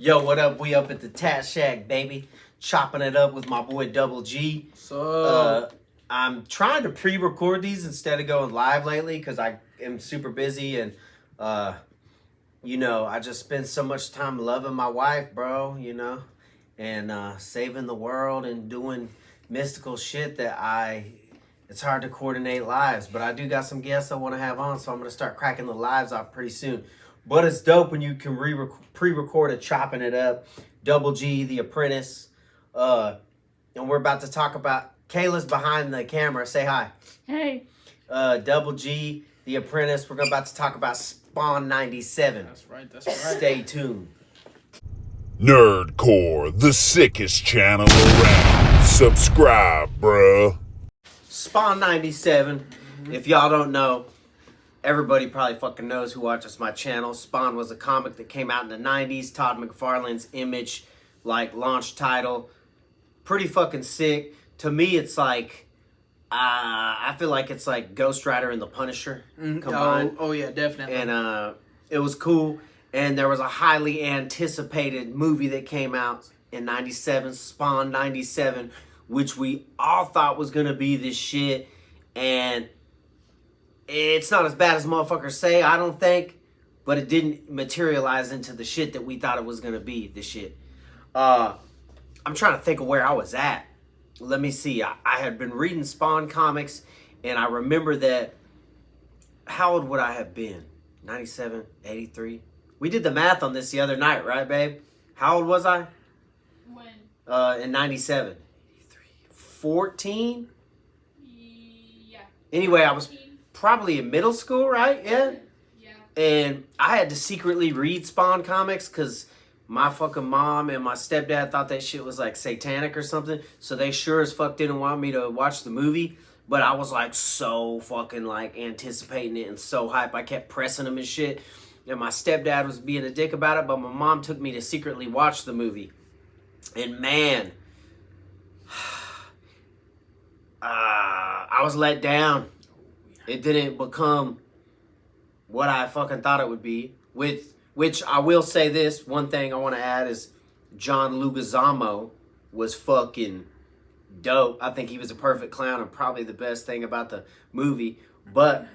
Yo, what up? We up at the Tat Shack, baby. Chopping it up with my boy Double G. So I'm trying to pre-record these instead of going live lately because I am super busy and, you know, I just spend so much time loving my wife, bro, you know, and saving the world and doing mystical shit that it's hard to coordinate lives. But I do got some guests I want to have on, so I'm going to start cracking the lives off pretty soon. But it's dope when you can pre-record it, chopping it up. Double G, the apprentice. And we're about to talk about... Kayla's behind the camera. Say hi. Hey. Double G, the apprentice. We're about to talk about Spawn 97. That's right. Stay tuned. NERDCORE, the sickest channel around. Subscribe, bruh. Spawn 97. If y'all don't know, everybody probably fucking knows who watches my channel. Spawn was a comic that came out in the 90s. Todd McFarlane's Image, like, launch title. Pretty fucking sick. To me, it's like, I feel like it's like Ghost Rider and the Punisher combined. Oh yeah, definitely. And it was cool. And there was a highly anticipated movie that came out in 97, Spawn 97, which we all thought was going to be this shit. And it's not as bad as motherfuckers say, I don't think. But it didn't materialize into the shit that we thought it was going to be, this shit. I'm trying to think of where I was at. Let me see. I had been reading Spawn comics, and I remember that... How old would I have been? 97, 83? We did the math on this the other night, right, babe? How old was I? When? In 97. 14? Yeah. Anyway, I was probably in middle school, right? Yeah? Yeah. And I had to secretly read Spawn comics because my fucking mom and my stepdad thought that shit was like satanic or something. So they sure as fuck didn't want me to watch the movie. But I was like so fucking like anticipating it and so hype. I kept pressing them and shit. And my stepdad was being a dick about it. But my mom took me to secretly watch the movie. And man, I was let down. It didn't become what I fucking thought it would be. Which I will say this, one thing I want to add is John Leguizamo was fucking dope. I think he was a perfect clown and probably the best thing about the movie. But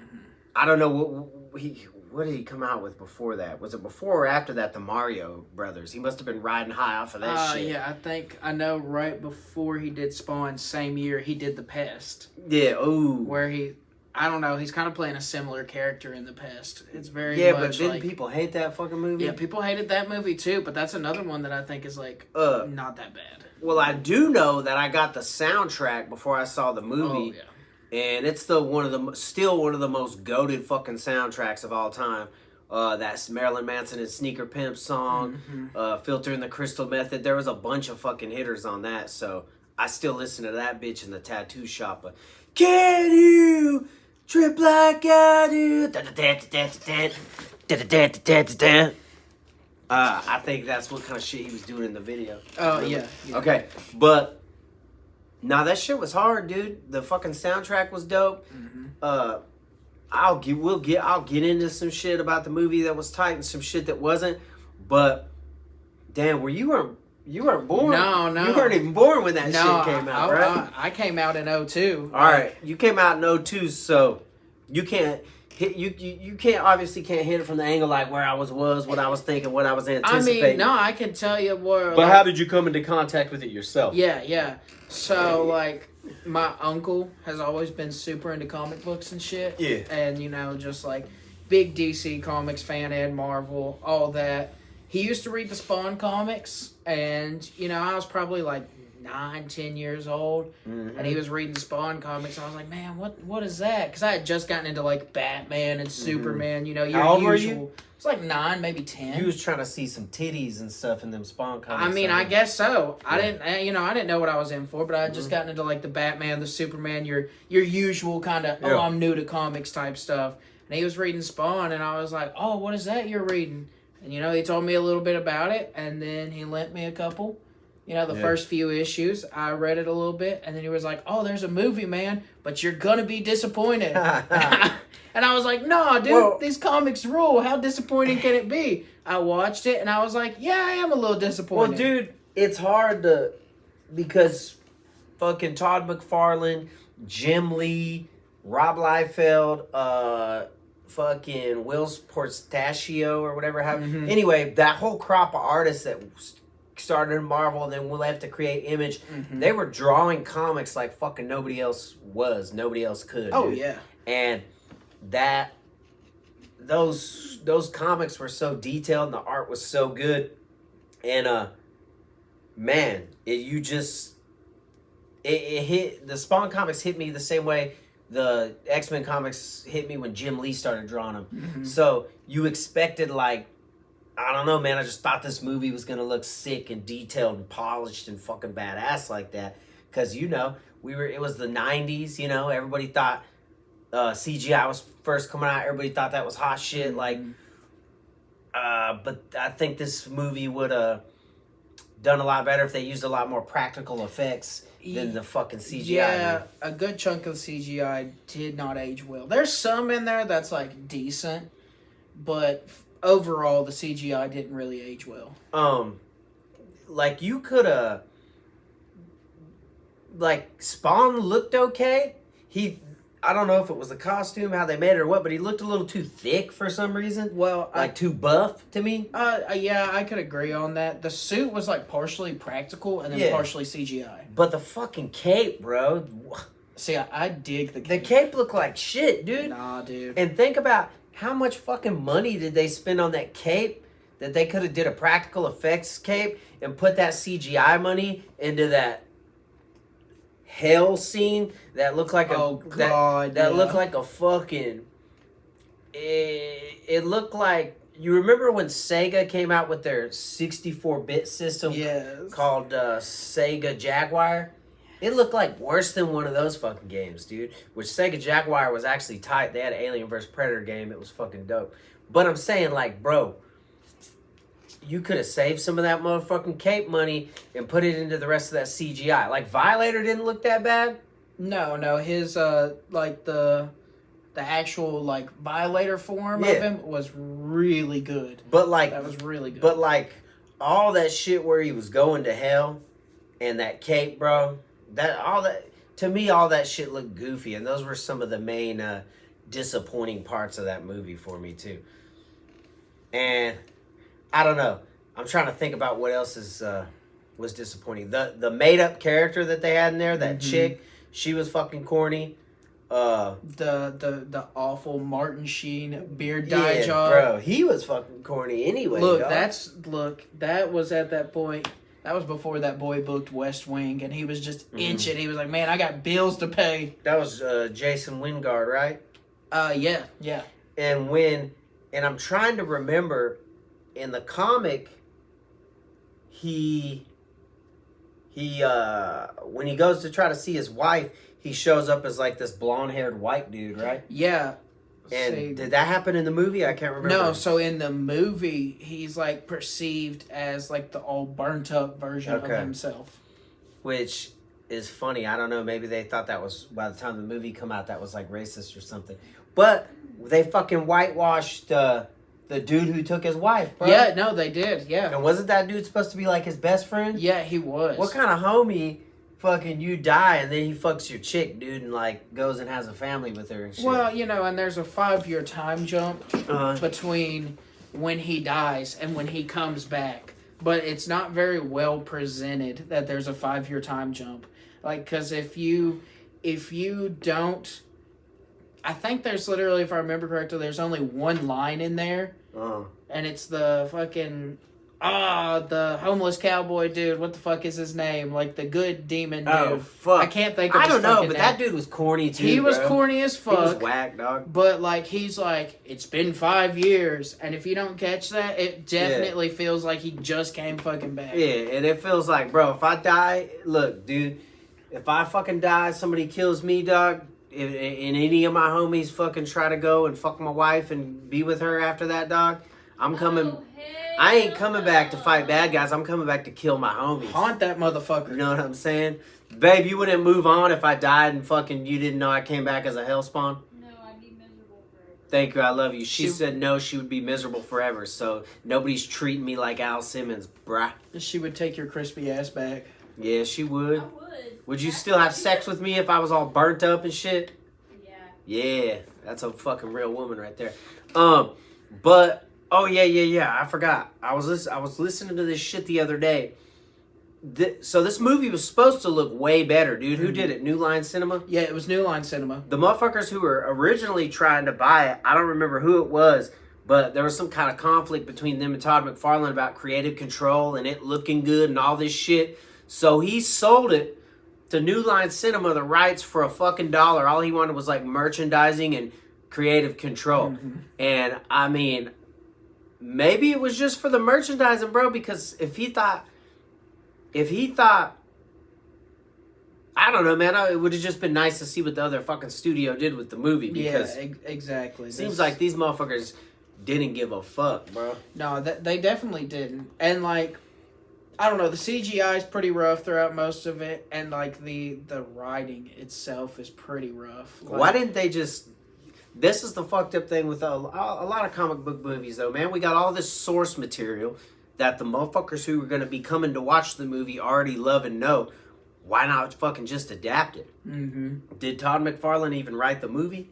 I don't know, what did he come out with before that? Was it before or after that, the Mario Brothers? He must have been riding high off of that shit. Yeah, I know right before he did Spawn, same year, he did The Pest. Yeah, ooh. Where I don't know, he's kind of playing a similar character in The Pest. It's very Yeah, much but didn't like, people hate that fucking movie? Yeah, people hated that movie too, but that's another one that I think is like not that bad. Well, I do know that I got the soundtrack before I saw the movie. Oh, yeah. And it's still one of the most goated fucking soundtracks of all time. That's Marilyn Manson and Sneaker Pimp song, Filter in the Crystal Method. There was a bunch of fucking hitters on that, so I still listen to that bitch in the tattoo shop. But can you trip like I do? I think that's what kind of shit he was doing in the video. Oh, yeah. Okay, but nah, that shit was hard, dude. The fucking soundtrack was dope. I'll get into some shit about the movie that was tight and some shit that wasn't. But damn, you weren't born. No. You weren't even born when that shit came out, right? I came out in 2002. All right, you came out in 2002, so you can't hit you can't obviously can't hit it from the angle like where I was what I was thinking, what I was anticipating. I mean, no, I can tell you where. But how did you come into contact with it yourself? Yeah. So, like, my uncle has always been super into comic books and shit. Yeah. And, you know, just, like, big DC Comics fan and Marvel, all that. He used to read the Spawn comics, and, you know, I was probably, like, 9, 10 years old, and he was reading the Spawn comics, and I was like, man, what is that? Because I had just gotten into, like, Batman and Superman, you know, your How old usual... were you? It's like 9, maybe 10. You was trying to see some titties and stuff in them Spawn comics. I mean, I guess so. Yeah. I didn't know what I was in for, but I had just gotten into like the Batman, the Superman, your usual kind of I'm new to comics type stuff. And he was reading Spawn, and I was like, oh, what is that you're reading? And you know, he told me a little bit about it, and then he lent me a couple. You know, the first few issues, I read it a little bit, and then he was like, oh, there's a movie, man, but you're gonna be disappointed. And I was like, no, dude, Well- these comics rule. How disappointing can it be? I watched it and I was like, yeah, I am a little disappointed. Well, dude, it's hard to, because fucking Todd McFarlane, Jim Lee, Rob Liefeld, fucking Will Portastio or whatever. Anyway, that whole crop of artists that started in Marvel and then left to create Image, they were drawing comics like fucking nobody else could. Oh, dude. yeah. And those comics were so detailed and the art was so good. And man, it hit, the Spawn comics hit me the same way the X-Men comics hit me when Jim Lee started drawing them. So you expected, like, I don't know, man, I just thought this movie was gonna look sick and detailed and polished and fucking badass like that. Cause it was the 90s, everybody thought CGI was first coming out, everybody thought that was hot shit, like, but I think this movie would have done a lot better if they used a lot more practical effects than the fucking CGI. Yeah, a good chunk of the CGI did not age well. There's some in there that's like decent, but overall the CGI didn't really age well. Like you could have, like Spawn looked okay. I don't know if it was the costume, how they made it or what, but he looked a little too thick for some reason. Well, like too buff to me. Yeah, I could agree on that. The suit was like partially practical and then partially CGI. But the fucking cape, bro. See, I dig the cape. The cape looked like shit, dude. Nah, dude. And think about how much fucking money did they spend on that cape that they could have did a practical effects cape and put that CGI money into that hell scene that looked like that looked like a fucking it looked like, you remember when Sega came out with their 64-bit system called Sega Jaguar? It looked like worse than one of those fucking games, dude. Which Sega Jaguar was actually tight. They had an Alien vs. Predator game. It was fucking dope. But I'm saying, like, bro, you could have saved some of that motherfucking cape money and put it into the rest of that CGI. Like, Violator didn't look that bad. No, his like the actual like Violator form of him was really good. But like that was really good. But like all that shit where he was going to hell and that cape, bro, to me all that shit looked goofy, and those were some of the main disappointing parts of that movie for me too. And I don't know. I'm trying to think about what else was disappointing. The made up character that they had in there, that chick, she was fucking corny. The awful Martin Sheen beard dye job, bro. He was fucking corny anyway. Look, dog. that was at that point. That was before that boy booked West Wing, and he was just inching. He was like, "Man, I got bills to pay." That was Jason Wingard, right? Yeah. And I'm trying to remember, in the comic, he when he goes to try to see his wife, he shows up as like this blonde-haired white dude, right? Yeah. And did that happen in the movie? I can't remember. No, so in the movie, he's like perceived as like the all burnt up version of himself. Which is funny. I don't know. Maybe they thought that was, by the time the movie come out, that was like racist or something. But they fucking whitewashed the dude who took his wife, bro. Yeah, no, they did. Yeah. And wasn't that dude supposed to be like his best friend? Yeah, he was. What kind of homie fucking you die and then he fucks your chick, dude, and like goes and has a family with her and shit? Well, and there's a 5-year time jump between when he dies and when he comes back. But it's not very well presented that there's a 5-year time jump. Like, because if you don't, I think there's literally, if I remember correctly, there's only one line in there. And it's the fucking, the homeless cowboy dude. What the fuck is his name? Like the good demon dude. Oh, fuck. I can't think of his I don't know, fucking but name. that dude was corny too, He was bro. corny as fuck. He was whack, dog. But, like, he's like, it's been 5 years. And if you don't catch that, it definitely feels like he just came fucking back. Yeah, and it feels like, bro, if I die, look, dude, if I fucking die, somebody kills me, dog, and any of my homies fucking try to go and fuck my wife and be with her after that, dog, I'm coming. I ain't coming back to fight bad guys. I'm coming back to kill my homies. Haunt that motherfucker. You know what I'm saying? Babe, you wouldn't move on if I died and fucking you didn't know I came back as a hellspawn? No, I'd be miserable Thank you, I love you. She said no, she would be miserable forever. So nobody's treating me like Al Simmons, bruh. She would take your crispy ass back. Yeah, she would. I would. Would you still have sex with me if I was all burnt up and shit? Yeah. Yeah, that's a fucking real woman right there. But oh yeah. I forgot. I was listening to this shit the other day. So this movie was supposed to look way better, dude. Who did it? New Line Cinema? Yeah, it was New Line Cinema. The motherfuckers who were originally trying to buy it, I don't remember who it was, but there was some kind of conflict between them and Todd McFarlane about creative control and it looking good and all this shit. So he sold it to New Line Cinema, the rights, for a fucking dollar. All he wanted was like merchandising and creative control. Mm-hmm. And I mean, maybe it was just for the merchandising, bro, because if he thought, I don't know, man, it would have just been nice to see what the other fucking studio did with the movie. Because exactly. it seems like these motherfuckers didn't give a fuck, bro. No, they definitely didn't. And like, I don't know, the CGI is pretty rough throughout most of it, and like the writing itself is pretty rough. Like, Why didn't they just... This is the fucked up thing with a lot of comic book movies, though, man. We got all this source material that the motherfuckers who are going to be coming to watch the movie already love and know. Why not fucking just adapt it? Mm-hmm. Did Todd McFarlane even write the movie?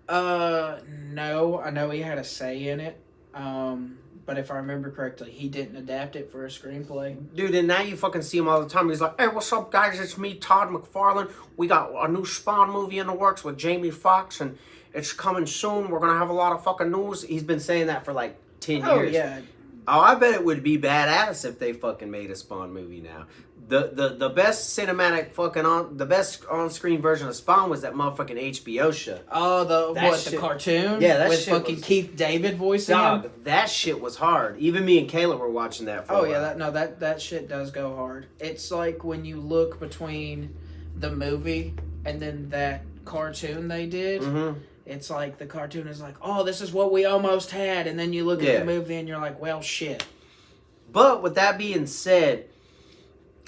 No. I know he had a say in it. But if I remember correctly, he didn't adapt it for a screenplay. Dude, and now you fucking see him all the time. He's like, hey, what's up, guys? It's me, Todd McFarlane. We got a new Spawn movie in the works with Jamie Foxx, and it's coming soon. We're going to have a lot of fucking news. He's been saying that for like 10 years. Oh, yeah. Oh, I bet it would be badass if they fucking made a Spawn movie now. The best cinematic the best on-screen version of Spawn was that motherfucking HBO show. Oh, the cartoon? Yeah, that with shit fucking was, Keith David voicing him? That shit was hard. Even me and Kayla were watching that for a while. Yeah, that shit does go hard. It's like when you look between the movie and then that cartoon they did. Mm-hmm. It's like the cartoon is like, oh, this is what we almost had. And then you look at the movie and you're like, well, shit. But with that being said,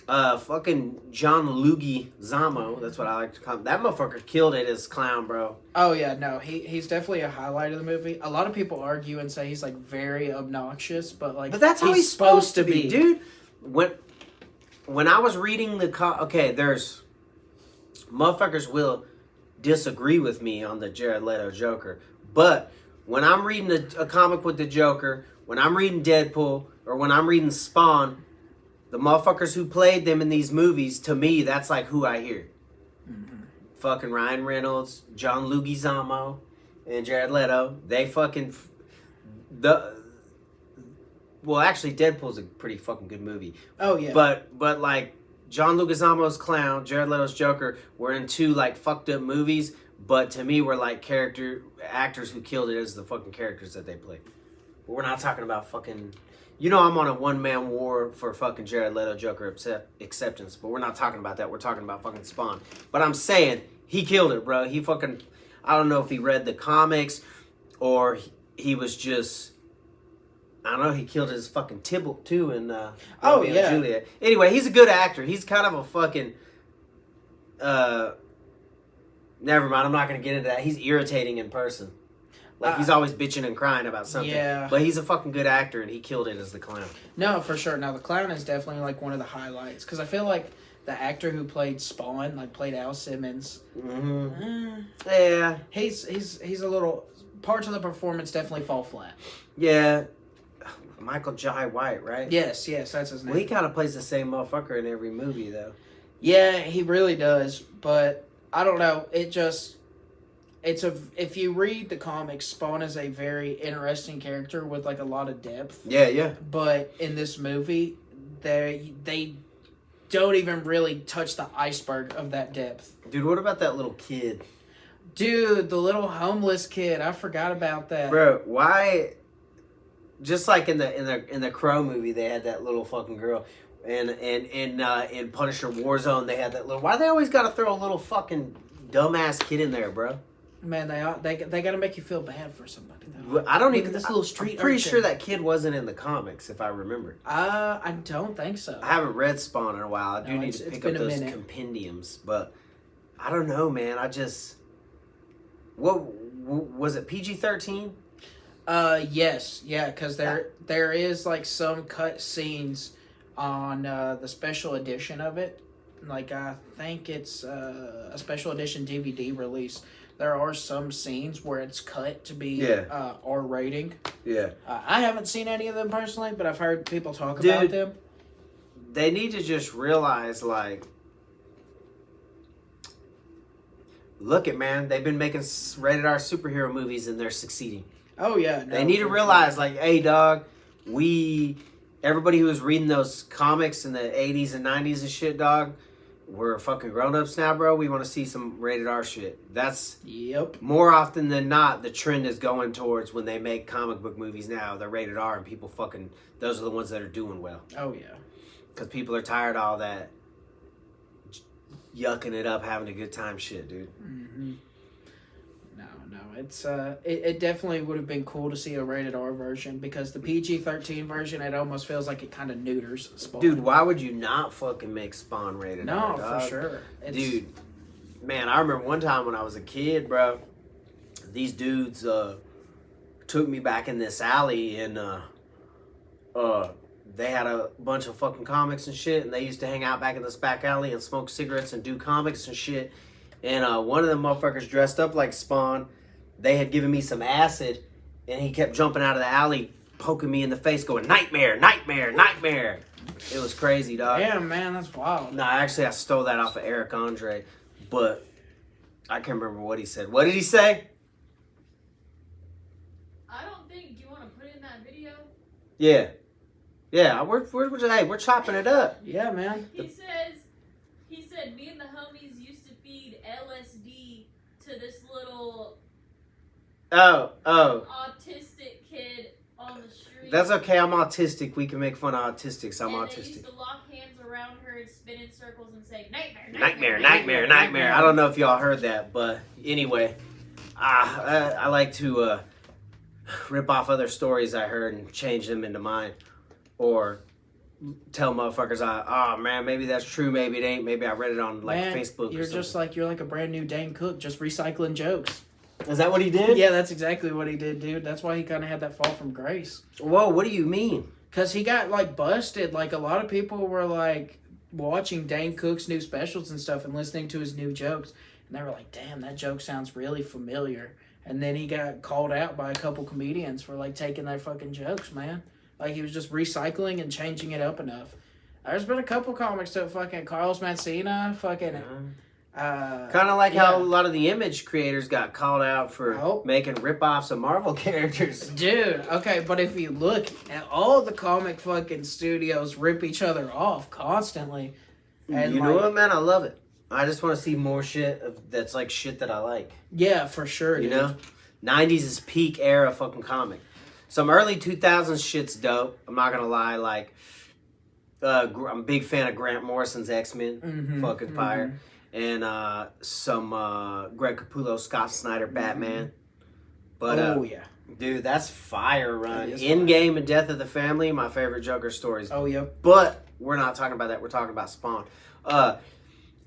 fucking John Leguizamo, that's what I like to call him. That motherfucker killed it as clown, bro. Oh, yeah, no, he's definitely a highlight of the movie. A lot of people argue and say he's, like, very obnoxious, but, like, that's how he's supposed to be, dude. When I was reading there's motherfuckers will disagree with me on the Jared Leto Joker, but when I'm reading a comic with the Joker, when I'm reading Deadpool, or when I'm reading Spawn, the motherfuckers who played them in these movies, to me, that's like who I hear. Mm-hmm. Fucking Ryan Reynolds, John Leguizamo, and Jared Leto. They fucking... Well, actually, Deadpool's a pretty fucking good movie. Oh, yeah. But like, John Leguizamo's Clown, Jared Leto's Joker were in two, like, fucked up movies, but to me were, like, actors who killed it as the fucking characters that they played. But we're not talking about fucking... You know I'm on a one-man war for fucking Jared Leto Joker acceptance, but we're not talking about that. We're talking about fucking Spawn. But I'm saying, he killed it, bro. He fucking... I don't know if he read the comics, or he was just... I don't know, he killed his fucking Tybalt, too, in Romeo and Juliet. Anyway, he's a good actor. He's kind of a fucking... never mind, I'm not going to get into that. He's irritating in person. Like, he's always bitching and crying about something. Yeah. But he's a fucking good actor, and he killed it as the clown. No, for sure. Now, the clown is definitely, like, one of the highlights. Because I feel like the actor who played Spawn, like, played Al Simmons. Mm-hmm. Yeah. He's a little... Parts of the performance definitely fall flat. Yeah. Michael Jai White, right? Yes, that's his name. Well, he kind of plays the same motherfucker in every movie, though. Yeah, he really does. But, I don't know. It just... if you read the comics, Spawn is a very interesting character with like a lot of depth. Yeah. But in this movie, they don't even really touch the iceberg of that depth. Dude, what about that little kid? Dude, the little homeless kid. I forgot about that. Bro, why? Just like in the Crow movie, they had that little fucking girl, and in Punisher Warzone, they had that little. Why they always got to throw a little fucking dumbass kid in there, bro? Man, they got to make you feel bad for somebody, though. I don't even... This little street I'm pretty urchin. sure that kid wasn't in the comics, if I remember. I don't think so. I haven't read Spawn in a while. I do need to pick up those minute. compendiums, but I don't know, man. I just... What was it PG-13? Yes, yeah, because there is like some cut scenes on the special edition of it. Like I think it's a special edition DVD release. There are some scenes where it's cut to be R rating. Yeah. I haven't seen any of them personally, but I've heard people talk about them. They need to just realize, like, look it, man. They've been making rated R superhero movies and they're succeeding. Oh yeah. They need to realize, like, hey, dog, everybody who was reading those comics in the 80s and 90s and shit, dog, we're fucking grown-ups now, bro. We want to see some rated R shit. That's more often than not the trend is going towards when they make comic book movies now. They're rated R and people fucking, those are the ones that are doing well. Oh yeah. Because people are tired of all that yucking it up, having a good time shit, dude. Mm-hmm. No, it's it definitely would have been cool to see a rated R version, because the PG-13 version, it almost feels like it kind of neuters Spawn. Dude, why would you not fucking make Spawn rated R? No, for sure. Dude, man, I remember one time when I was a kid, bro, these dudes took me back in this alley and they had a bunch of fucking comics and shit, and they used to hang out back in this back alley and smoke cigarettes and do comics and shit. And one of them motherfuckers dressed up like Spawn. They had given me some acid, and he kept jumping out of the alley, poking me in the face, going, "Nightmare, nightmare, nightmare." It was crazy, dog. Yeah, man, that's wild. No, actually, I stole that off of Eric Andre, but I can't remember what he said. What did he say? I don't think you want to put in that video. Yeah. Yeah, we're chopping it up. Yeah, man. He said, me and the homies used to feed LSD to this little autistic kid on the street. That's okay, I'm autistic. We can make fun of autistics. I'm and autistic. They used to lock hands around her and spin in circles and say, "Nightmare, Nightmare, nightmare, nightmare." I don't know if y'all heard that, but anyway, I like to rip off other stories I heard and change them into mine. Or tell motherfuckers, oh man, maybe that's true, maybe it ain't. Maybe I read it on Facebook. You're like a brand new Dane Cook, just recycling jokes. Is that what he did? Yeah, that's exactly what he did, dude. That's why he kind of had that fall from grace. Whoa, what do you mean? Because he got like busted. Like a lot of people were like watching Dane Cook's new specials and stuff and listening to his new jokes, and they were like, "Damn, that joke sounds really familiar." And then he got called out by a couple comedians for like taking their fucking jokes, man. Like, he was just recycling and changing it up enough. There's been a couple comics that fucking Carlos Mancina, fucking... kind of like how a lot of the Image creators got called out for making rip-offs of Marvel characters. Dude, okay, but if you look at all the comic fucking studios rip each other off constantly. And you know what, man? I love it. I just want to see more shit that's like shit that I like. Yeah, for sure, dude. You know? 90s is peak era fucking comic. Some early 2000s shit's dope. I'm not gonna lie. Like, I'm a big fan of Grant Morrison's X-Men, fucking fire, and some Greg Capullo, Scott Snyder, Batman. But dude, that's fire run. Endgame and Death of the Family, my favorite Joker stories. Oh yeah. But we're not talking about that. We're talking about Spawn. Yeah,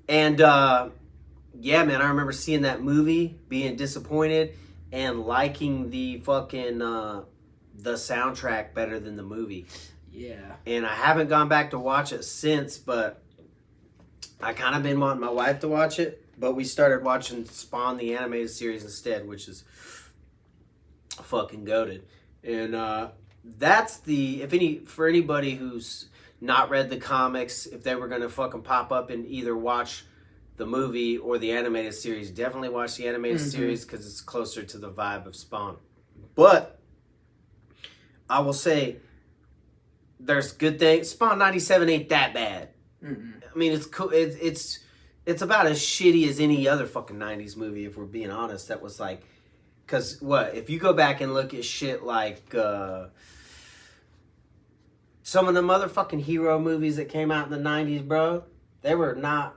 man, I remember seeing that movie, being disappointed, and liking the fucking. The soundtrack better than the movie. Yeah. And I haven't gone back to watch it since, but I kind of been wanting my wife to watch it, but we started watching Spawn the animated series instead, which is fucking goated. And that's for anybody who's not read the comics, if they were going to fucking pop up and either watch the movie or the animated series, definitely watch the animated series because it's closer to the vibe of Spawn. But I will say, there's good things. Spawn 97 ain't that bad. I mean, it's cool. It's about as shitty as any other fucking 90s movie, if we're being honest. That was like, because if you go back and look at shit like some of the motherfucking hero movies that came out in the 90s, bro, they were not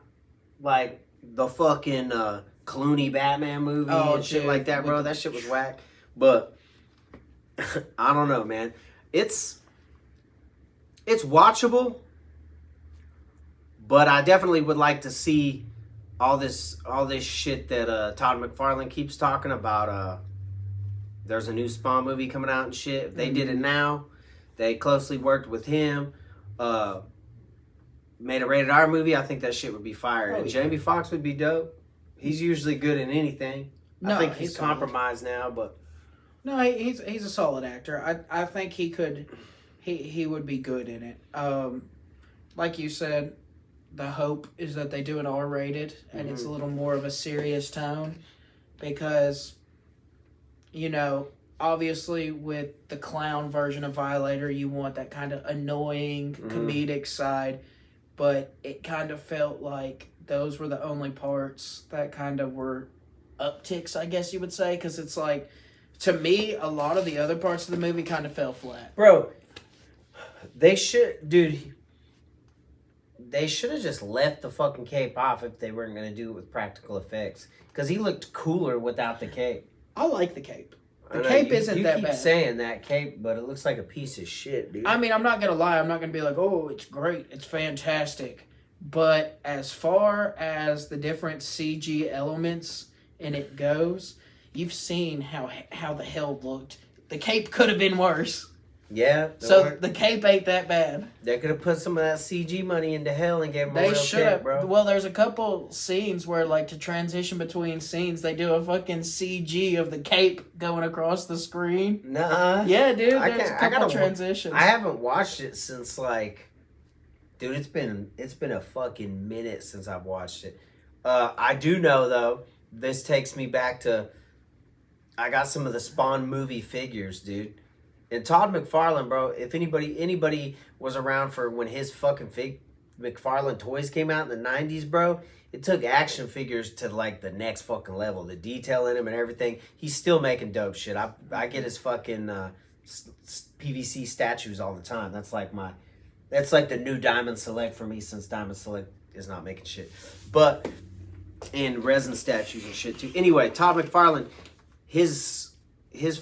like the fucking Clooney Batman movie and shit like that, bro. That shit was whack. But I don't know, man. It's watchable, but I definitely would like to see all this shit that Todd McFarlane keeps talking about there's a new Spawn movie coming out and shit. If they did it now, they closely worked with him, made a rated R movie, I think that shit would be fire. And Jamie Foxx would be dope. He's usually good in anything. No, I think he's solid. compromised now, but No, he's a solid actor. I think he would be good in it. Like you said, the hope is that they do an R-rated and it's a little more of a serious tone, because, you know, obviously with the clown version of Violator, you want that kind of annoying comedic side, but it kind of felt like those were the only parts that kind of were upticks, I guess you would say, because it's like, to me, a lot of the other parts of the movie kind of fell flat. bro, they should have just left the fucking cape off if they weren't going to do it with practical effects, because he looked cooler without the cape. I like the cape. The I know, cape isn't that You keep bad. saying that cape, but it looks like a piece of shit, dude. I mean, I'm not going to lie. I'm not going to be like, oh, it's great. It's fantastic. But as far as the different CG elements in it goes, you've seen how the hell looked. The cape could have been worse. Yeah. So the cape ain't that bad. They could have put some of that CG money into hell and gave him a They real should cape, have. bro. Well, there's a couple scenes where, like, to transition between scenes, they do a fucking CG of the cape going across the screen. Nuh-uh. Yeah, dude. I There's a can't- couple transitions. I haven't watched it since, like, dude, it's been a fucking minute since I've watched it. I do know, though, this takes me back to, I got some of the Spawn movie figures, dude. And Todd McFarlane, bro, if anybody was around for when his fucking McFarlane toys came out in the 90s, bro, it took action figures to, like, the next fucking level. The detail in them and everything. He's still making dope shit. I get his fucking PVC statues all the time. That's like the new Diamond Select for me, since Diamond Select is not making shit. But, and resin statues and shit too. Anyway, Todd McFarlane, his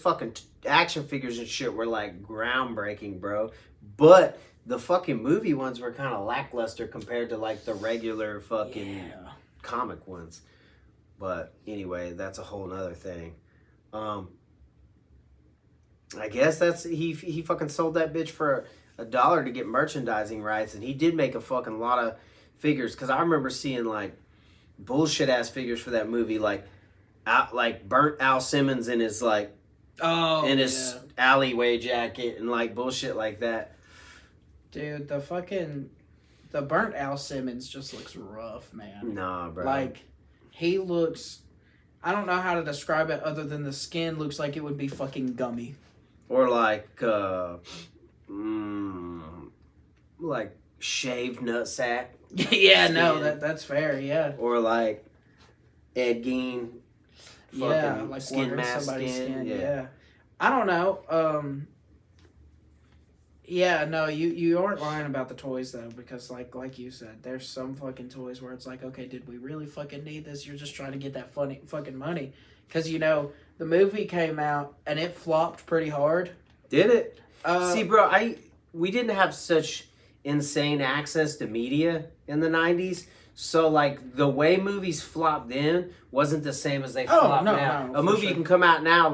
fucking action figures and shit were like groundbreaking, bro. But the fucking movie ones were kind of lackluster compared to like the regular fucking comic ones. But anyway, that's a whole nother thing. I guess that's he fucking sold that bitch for $1 to get merchandising rights, and he did make a fucking lot of figures, because I remember seeing like bullshit ass figures for that movie, like burnt Al Simmons in his like his alleyway jacket and like bullshit like that. Dude, the burnt Al Simmons just looks rough, man. Nah, bro. Like, he looks, I don't know how to describe it other than the skin looks like it would be fucking gummy. Or like like shaved nutsack. Yeah, skin. no, that's fair, yeah. Or like Ed Gein. Yeah, fucking like skin wondering mask somebody's skin. skin, Yeah. yeah. I don't know. Yeah, no, you aren't lying about the toys though, because like you said, there's some fucking toys where it's like, okay, did we really fucking need this? You're just trying to get that fucking money. Because, you know, the movie came out and it flopped pretty hard. Did it? See, See, bro, we didn't have such insane access to media in the 90s. So, like, the way movies flopped then wasn't the same as they flop now. No, a movie can come out now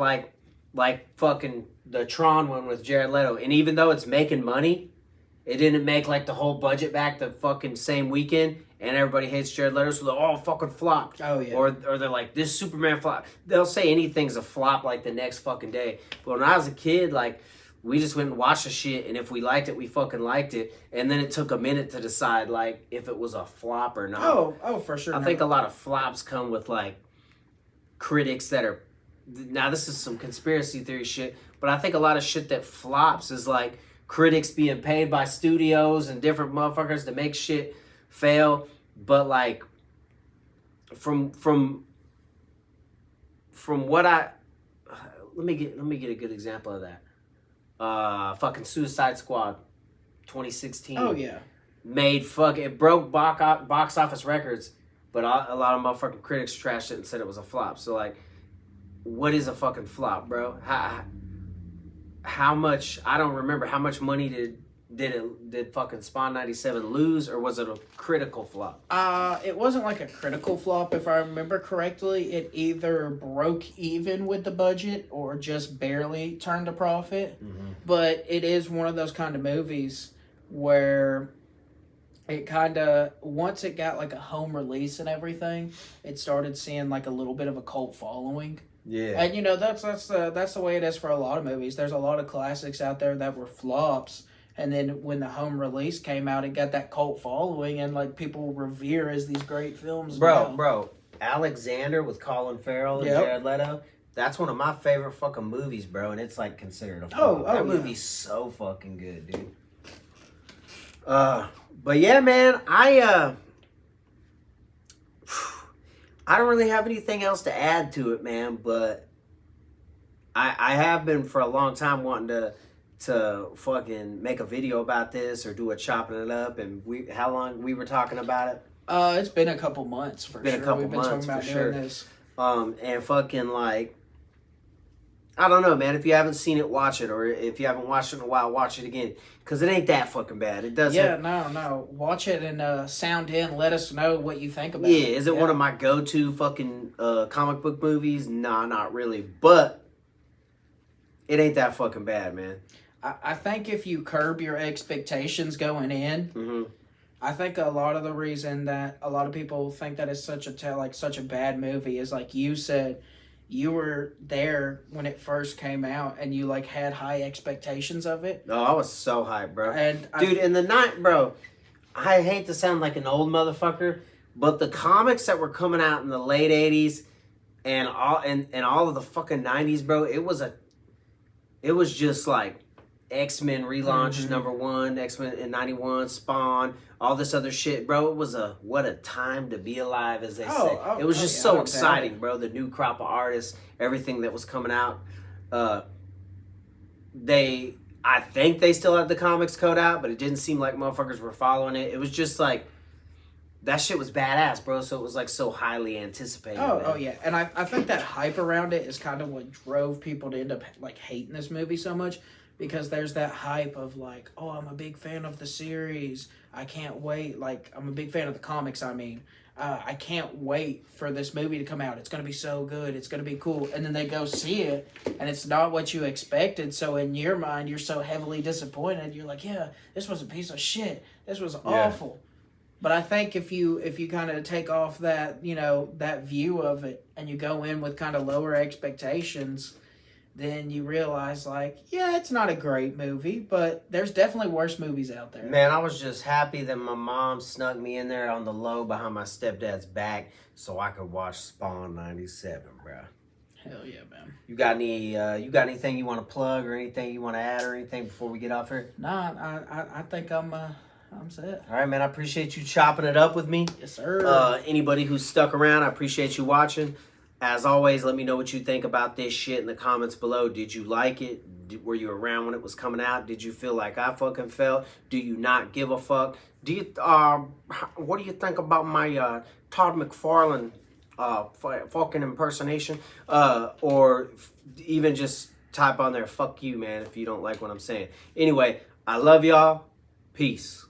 like fucking the Tron one with Jared Leto. And even though it's making money, it didn't make, like, the whole budget back the fucking same weekend. And everybody hates Jared Leto, so they're all fucking flopped. Oh, yeah. Or they're like, this Superman flop. They'll say anything's a flop, like, the next fucking day. But when I was a kid, like, we just went and watched the shit, and if we liked it, we fucking liked it. And then it took a minute to decide, like, if it was a flop or not. Oh, for sure. I think a lot of flops come with, like, critics that are... Now, this is some conspiracy theory shit, but I think a lot of shit that flops is, like, critics being paid by studios and different motherfuckers to make shit fail. But, like, from what I... Let me get a good example of that. Fucking Suicide Squad 2016. Oh, yeah. It broke box office records, but a lot of motherfucking critics trashed it and said it was a flop. So, like, what is a fucking flop, bro? How much, I don't remember, how much money did Did fucking Spawn 97 lose, or was it a critical flop? It wasn't like a critical flop, if I remember correctly. It either broke even with the budget or just barely turned a profit. Mm-hmm. But it is one of those kind of movies where it kind of, once it got like a home release and everything, it started seeing like a little bit of a cult following. Yeah. And you know, that's the way it is for a lot of movies. There's a lot of classics out there that were flops, and then when the home release came out, it got that cult following, and like people revere as these great films. Bro, Alexander with Colin Farrell and Yep. Jared Leto. That's one of my favorite fucking movies, bro, and it's like considered a flop. That movie's so fucking good, dude. But yeah, man, I don't really have anything else to add to it, man, but I have been for a long time wanting to fucking make a video about this or do a chopping it up. And how long we were talking about it? It's been a couple months for sure. A couple We've been months talking about for doing sure. this. And fucking like, I don't know, man. If you haven't seen it, watch it. Or if you haven't watched it in a while, watch it again. Because it ain't that fucking bad. It doesn't. Yeah, no. Watch it and sound in. Let us know what you think about it. Yeah, is it one of my go-to fucking comic book movies? Nah, not really. But it ain't that fucking bad, man. I think if you curb your expectations going in, Mm-hmm. I think a lot of the reason that a lot of people think that it's such a bad movie is like you said, you were there when it first came out and you like had high expectations of it. Oh, I was so hyped, bro. And Dude, in the night, bro, I hate to sound like an old motherfucker, but the comics that were coming out in the late 80s and all of the fucking 90s, bro, it was just like X-Men relaunch #1, X-Men in 91, Spawn, all this other shit, bro. It was what a time to be alive, as they say. It was just so exciting, bro. The new crop of artists, everything that was coming out. I think they still had the comics code out, but it didn't seem like motherfuckers were following it. It was just like, that shit was badass, bro. So it was like so highly anticipated. Oh yeah, and I think that hype around it is kind of what drove people to end up like hating this movie so much, because there's that hype of like, oh, I'm a big fan of the series. I can't wait. Like, I'm a big fan of the comics. I mean, I can't wait for this movie to come out. It's gonna be so good. It's gonna be cool. And then they go see it, and it's not what you expected. So in your mind, you're so heavily disappointed. You're like, yeah, this was a piece of shit. This was awful. But I think if you kind of take off that, you know, that view of it and you go in with kind of lower expectations, then you realize like, yeah, it's not a great movie, but there's definitely worse movies out there. Man, I was just happy that my mom snuck me in there on the low behind my stepdad's back so I could watch Spawn 97, bro. Hell yeah, man. You got anything you want to plug or anything you want to add or anything before we get off here? Nah, I think I'm set. All right, man. I appreciate you chopping it up with me. Yes, sir. Anybody who's stuck around, I appreciate you watching. As always, let me know what you think about this shit in the comments below. Did you like it? Were you around when it was coming out? Did you feel like I fucking felt? Do you not give a fuck? Do you what do you think about my Todd McFarlane fucking impersonation? Or even just type on there, fuck you, man, if you don't like what I'm saying. Anyway, I love y'all. Peace.